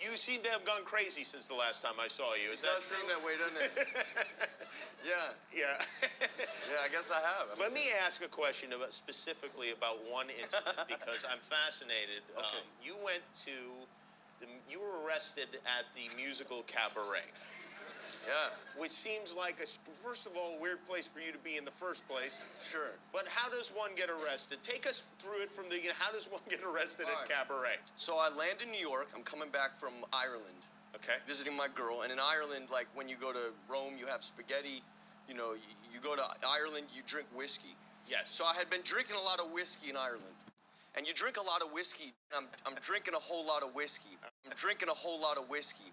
You seem to have gone crazy since the last time I saw you. Is that does seem that way, doesn't it? Yeah. Yeah. Yeah, I guess I have. Let me ask a question specifically about one incident because I'm fascinated. Okay. You you were arrested at the musical Cabaret. Yeah. Which seems like, first of all, a weird place for you to be in the first place. Sure. But how does one get arrested? Take us through it from the beginning. How does one get arrested at Cabaret? So I land in New York. I'm coming back from Ireland. Okay. Visiting my girl. And in Ireland, like when you go to Rome, you have spaghetti. You know, you go to Ireland, you drink whiskey. Yes. So I had been drinking a lot of whiskey in Ireland. And you drink a lot of whiskey. I'm drinking a whole lot of whiskey. I'm drinking a whole lot of whiskey.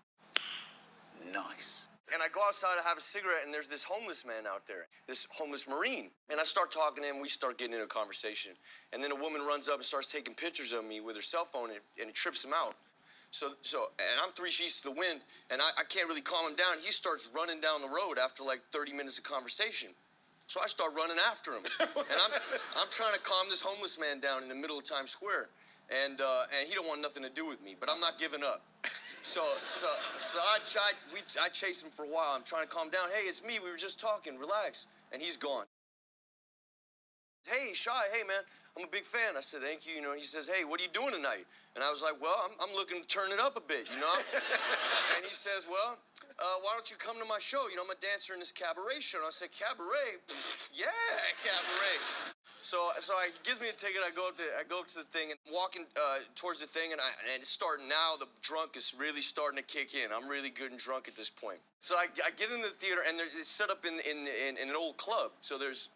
Nice. And I go outside to have a cigarette, and there's this homeless man out there, this homeless Marine. And I start talking to him, we start getting into a conversation. And then a woman runs up and starts taking pictures of me with her cell phone, and it trips him out. And I'm 3 sheets to the wind, and I can't really calm him down. He starts running down the road after like 30 minutes of conversation. So I start running after him. And I'm trying to calm this homeless man down in the middle of Times Square. And he don't want nothing to do with me, but I'm not giving up. So I chase him for a while. I'm trying to calm down. Hey, it's me. We were just talking. Relax. And he's gone. Hey, Shia. Hey, man. I'm a big fan. I said, thank you. You know, he says, hey, what are you doing tonight? And I was like, well, I'm looking to turn it up a bit, you know? And he says, well, why don't you come to my show? You know, I'm a dancer in this cabaret show. And I said, cabaret? Yeah, cabaret. So he gives me a ticket. I go up to the thing and walking towards the thing, and it's starting now. The drunk is really starting to kick in. I'm really good and drunk at this point. So I get in the theater, and it's set up in an old club. So there's,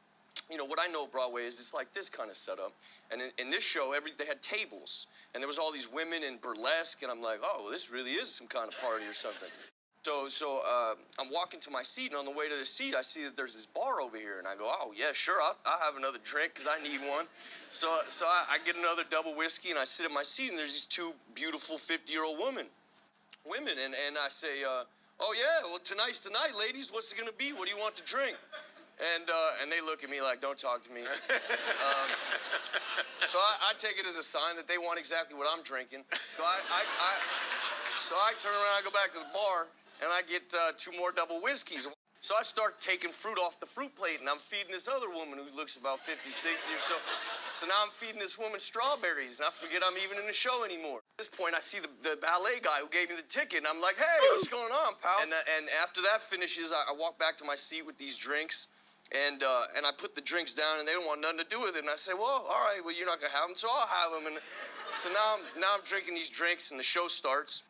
you know, what I know of Broadway is it's like this kind of setup. And in this show, they had tables, and there was all these women in burlesque, and I'm like, oh, this really is some kind of party or something. So I'm walking to my seat, and on the way to the seat, I see that there's this bar over here, and I go, oh, yeah, sure, I'll have another drink, because I need one. So I get another double whiskey, and I sit at my seat, and there's these two beautiful 50-year-old women, and I say, oh, yeah, well, tonight's the night, ladies, what's it going to be? What do you want to drink? And they look at me like, don't talk to me. So I take it as a sign that they want exactly what I'm drinking. So I turn around, I go back to the bar, and I get 2 more double whiskeys. So I start taking fruit off the fruit plate, and I'm feeding this other woman who looks about 50, 60 or so. So now I'm feeding this woman strawberries, and I forget I'm even in the show anymore. At this point, I see the ballet guy who gave me the ticket, and I'm like, hey, what's going on, pal? And after that finishes, I walk back to my seat with these drinks, and I put the drinks down, and they don't want nothing to do with it. And I say, well, all right, well, you're not going to have them, so I'll have them. And so now I'm drinking these drinks, and the show starts.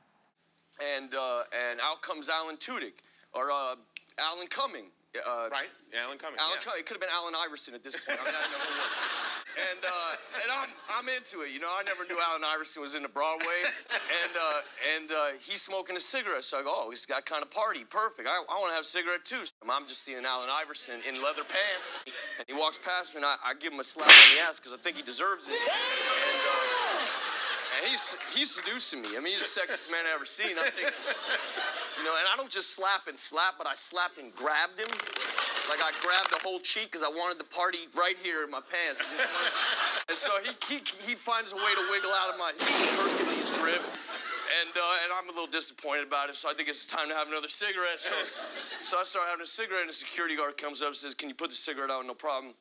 And out comes Alan Tudyk, or Alan Cumming. Right, Alan Cumming. Cumming. It could have been Alan Iverson at this point. I mean, I don't know. And I'm into it. You know, I never knew Alan Iverson was into Broadway. And he's smoking a cigarette. So I go, oh, he's got kind of party. Perfect. I want to have a cigarette too. I'm just seeing Alan Iverson in leather pants. And he walks past me, and I give him a slap on the ass because I think he deserves it. And he's seducing me. I mean, he's the sexiest man I ever seen. I'm thinking, you know, and I don't just slap, but I slapped and grabbed him. Like I grabbed the whole cheek because I wanted the party right here in my pants. And so he finds a way to wiggle out of my Hercules grip. And I'm a little disappointed about it, so I think it's time to have another cigarette. So I start having a cigarette, and the security guard comes up and says, can you put the cigarette out? No problem.